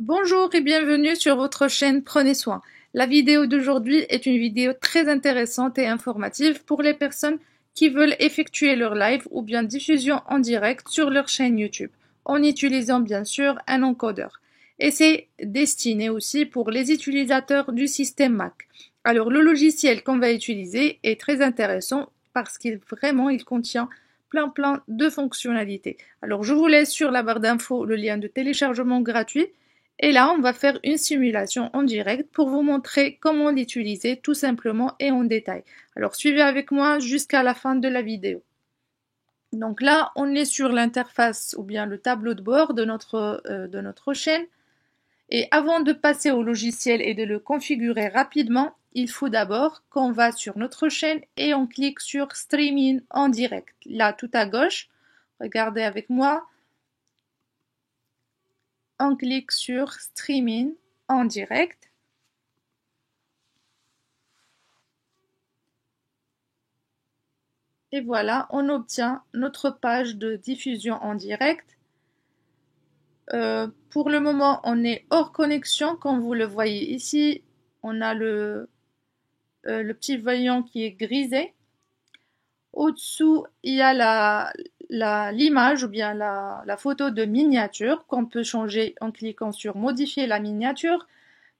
Bonjour et bienvenue sur votre chaîne Prenez soin. La vidéo d'aujourd'hui est une vidéo très intéressante et informative pour les personnes qui veulent effectuer leur live ou bien diffusion en direct sur leur chaîne YouTube, en utilisant bien sûr un encodeur. Et c'est destiné aussi pour les utilisateurs du système Mac. Alors le logiciel qu'on va utiliser est très intéressant parce qu'il contient plein de fonctionnalités. Alors je vous laisse sur la barre d'infos le lien de téléchargement gratuit. Et là, on va faire une simulation en direct pour vous montrer comment l'utiliser tout simplement et en détail. Alors, suivez avec moi jusqu'à la fin de la vidéo. Donc là, on est sur l'interface ou bien le tableau de bord de notre chaîne. Et avant de passer au logiciel et de le configurer rapidement, il faut d'abord qu'on va sur notre chaîne et on clique sur Streaming en direct. Là, tout à gauche, regardez avec moi, on clique sur Streaming en direct. Et voilà, on obtient notre page de diffusion en direct. Pour le moment, on est hors connexion, comme vous le voyez ici. On a le petit voyant qui est grisé. Au-dessous, il y a l'image ou bien la photo de miniature qu'on peut changer en cliquant sur modifier la miniature.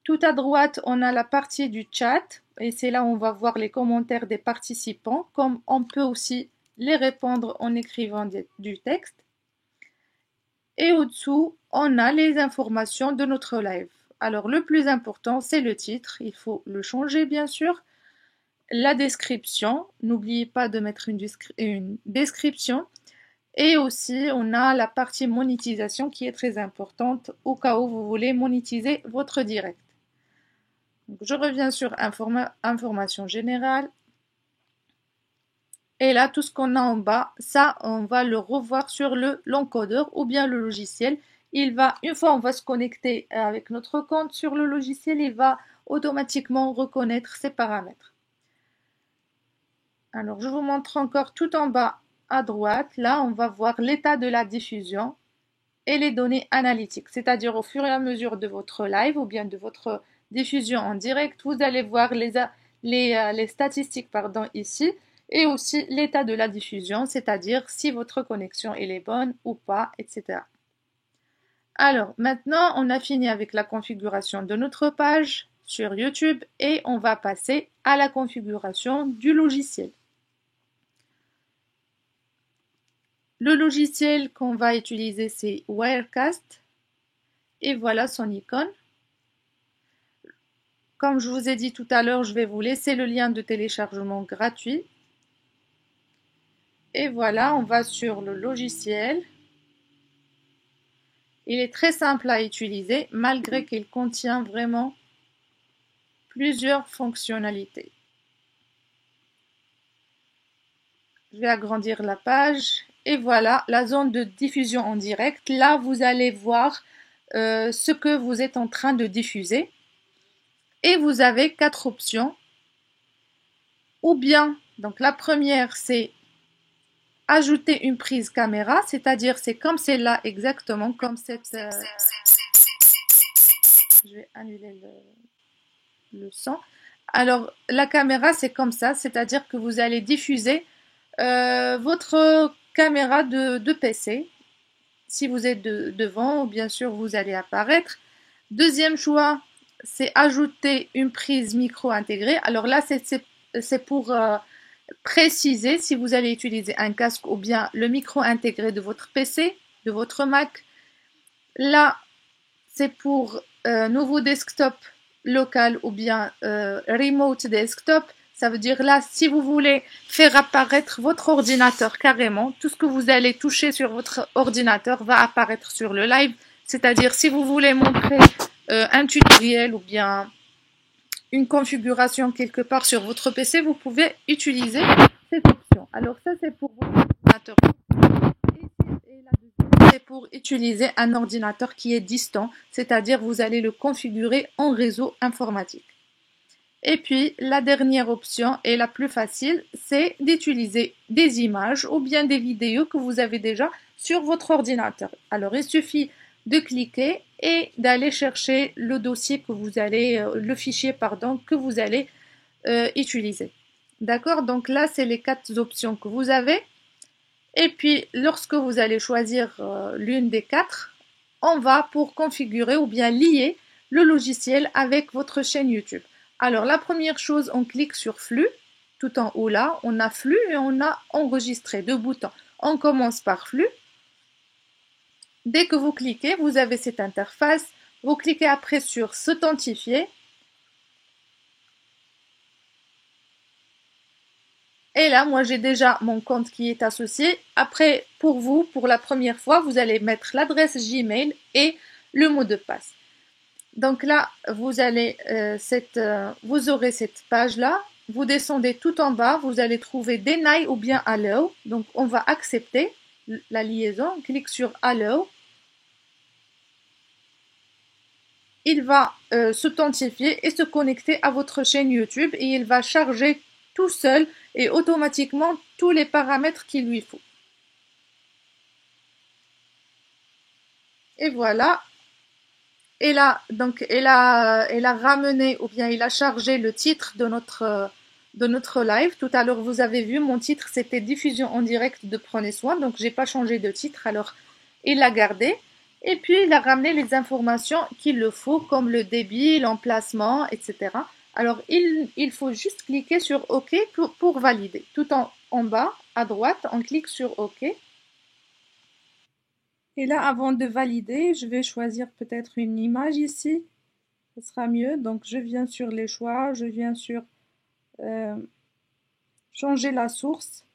Tout à droite, on a la partie du chat et c'est là où on va voir les commentaires des participants, comme on peut aussi les répondre en écrivant du texte. Et au-dessous, on a les informations de notre live. Alors le plus important, c'est le titre, il faut le changer bien sûr. La description, n'oubliez pas de mettre une description. Et aussi, on a la partie monétisation qui est très importante au cas où vous voulez monétiser votre direct. Donc, je reviens sur information générale. Et là, tout ce qu'on a en bas, ça, on va le revoir sur l'encodeur ou bien le logiciel. Une fois on va se connecter avec notre compte sur le logiciel, il va automatiquement reconnaître ces paramètres. Alors, je vous montre encore tout en bas à droite. Là, on va voir l'état de la diffusion et les données analytiques, c'est-à-dire au fur et à mesure de votre live ou bien de votre diffusion en direct, vous allez voir les statistiques ici et aussi l'état de la diffusion, c'est-à-dire si votre connexion elle est bonne ou pas, etc. Alors maintenant, on a fini avec la configuration de notre page sur YouTube et on va passer à la configuration du logiciel. Le logiciel qu'on va utiliser, c'est Wirecast et voilà son icône. Comme je vous ai dit tout à l'heure, je vais vous laisser le lien de téléchargement gratuit. Et voilà, on va sur le logiciel. Il est très simple à utiliser, malgré qu'il contient vraiment plusieurs fonctionnalités. Je vais agrandir la page. Et voilà, la zone de diffusion en direct. Là, vous allez voir ce que vous êtes en train de diffuser. Et vous avez 4 options. Ou bien, donc la première, c'est ajouter une prise caméra, c'est-à-dire c'est comme celle-là exactement, comme cette... Je vais annuler le son. Alors, la caméra, c'est comme ça, c'est-à-dire que vous allez diffuser votre caméra de PC. Si vous êtes devant, bien sûr, vous allez apparaître. Deuxième choix, c'est ajouter une prise micro intégrée. Alors là, c'est pour préciser si vous allez utiliser un casque ou bien le micro intégré de votre PC, de votre Mac. Là, c'est pour nouveau desktop local ou bien remote desktop. Ça veut dire là, si vous voulez faire apparaître votre ordinateur carrément, tout ce que vous allez toucher sur votre ordinateur va apparaître sur le live. C'est-à-dire si vous voulez montrer un tutoriel ou bien une configuration quelque part sur votre PC, vous pouvez utiliser cette option. Alors ça, c'est pour votre ordinateur. Et la deuxième, c'est pour utiliser un ordinateur qui est distant, c'est-à-dire vous allez le configurer en réseau informatique. Et puis, la dernière option et la plus facile, c'est d'utiliser des images ou bien des vidéos que vous avez déjà sur votre ordinateur. Alors, il suffit de cliquer et d'aller chercher le dossier que vous allez, le fichier, pardon, que vous allez utiliser. D'accord? Donc là, c'est les 4 options que vous avez. Et puis, lorsque vous allez choisir l'une des 4, on va pour configurer ou bien lier le logiciel avec votre chaîne YouTube. Alors, la première chose, on clique sur flux. Tout en haut là, on a flux et on a enregistré, 2 boutons. On commence par flux. Dès que vous cliquez, vous avez cette interface. Vous cliquez après sur s'authentifier. Et là, moi, j'ai déjà mon compte qui est associé. Après, pour vous, pour la première fois, vous allez mettre l'adresse Gmail et le mot de passe. Donc là, vous aurez cette page-là. Vous descendez tout en bas, vous allez trouver Deny ou bien Allow. Donc, on va accepter la liaison. On clique sur Allow. Il va s'authentifier et se connecter à votre chaîne YouTube et il va charger tout seul et automatiquement tous les paramètres qu'il lui faut. Et voilà. Et là, donc, elle a ramené ou bien il a chargé le titre de notre live. Tout à l'heure, vous avez vu, mon titre, c'était diffusion en direct de Prenez soin. Donc, j'ai pas changé de titre. Alors, il l'a gardé. Et puis, il a ramené les informations qu'il le faut, comme le débit, l'emplacement, etc. Alors, il faut juste cliquer sur OK pour valider. Tout en bas, à droite, on clique sur OK. Et là, avant de valider, je vais choisir peut-être une image ici. Ce sera mieux. Donc, je viens sur les choix, je viens sur changer la source,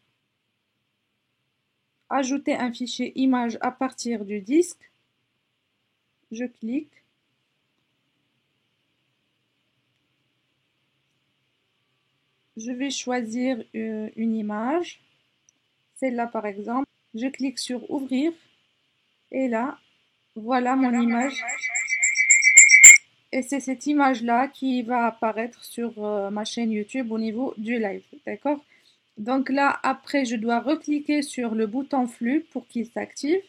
ajouter un fichier image à partir du disque. Je clique. Je vais choisir une image. Celle-là, par exemple. Je clique sur ouvrir. Et là, voilà mon image. Et c'est cette image-là qui va apparaître sur ma chaîne YouTube au niveau du live. D'accord? Donc là, après, je dois recliquer sur le bouton flux pour qu'il s'active.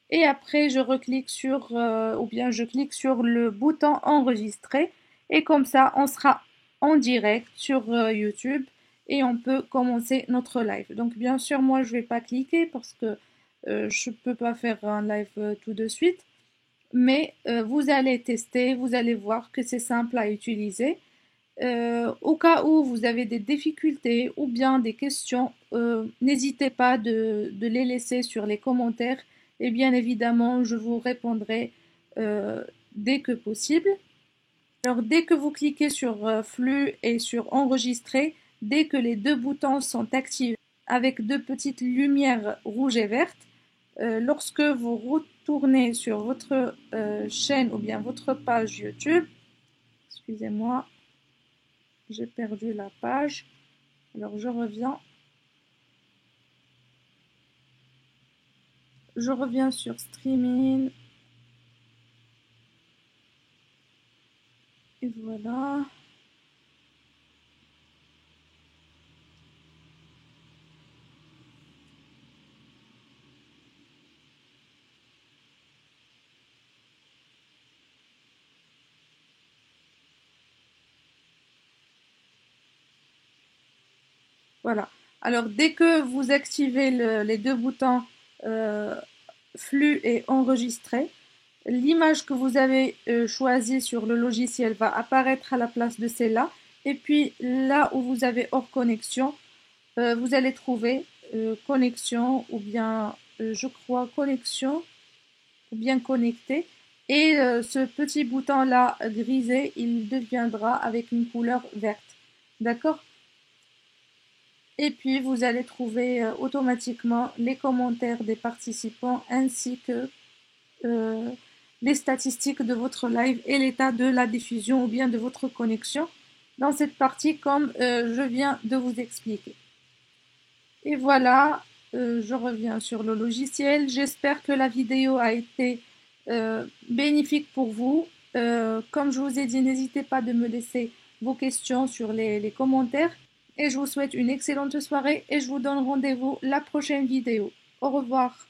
Et après, je reclique sur, ou bien je clique sur le bouton enregistrer. Et comme ça, on sera en direct sur YouTube et on peut commencer notre live. Donc bien sûr, moi, je ne vais pas cliquer parce que je ne peux pas faire un live tout de suite. Mais vous allez tester, vous allez voir que c'est simple à utiliser. Au cas où vous avez des difficultés ou bien des questions, n'hésitez pas de les laisser sur les commentaires et bien évidemment je vous répondrai dès que possible. Alors dès que vous cliquez sur flux et sur enregistrer, dès que les 2 boutons sont activés avec 2 petites lumières rouges et vertes, lorsque vous retournez sur votre chaîne ou bien votre page YouTube, excusez-moi, j'ai perdu la page. Alors je reviens sur streaming. Et voilà. Voilà. Alors dès que vous activez les 2 boutons flux et enregistrer, l'image que vous avez choisie sur le logiciel va apparaître à la place de celle-là. Et puis là où vous avez hors connexion, vous allez trouver connexion ou bien, je crois, connexion ou bien connecté. Et ce petit bouton-là grisé, il deviendra avec une couleur verte. D'accord? Et puis vous allez trouver automatiquement les commentaires des participants ainsi que les statistiques de votre live et l'état de la diffusion ou bien de votre connexion dans cette partie comme je viens de vous expliquer. Et voilà, je reviens sur le logiciel. J'espère que la vidéo a été bénéfique pour vous. Comme je vous ai dit, n'hésitez pas de me laisser vos questions sur les commentaires. Et je vous souhaite une excellente soirée et je vous donne rendez-vous la prochaine vidéo. Au revoir.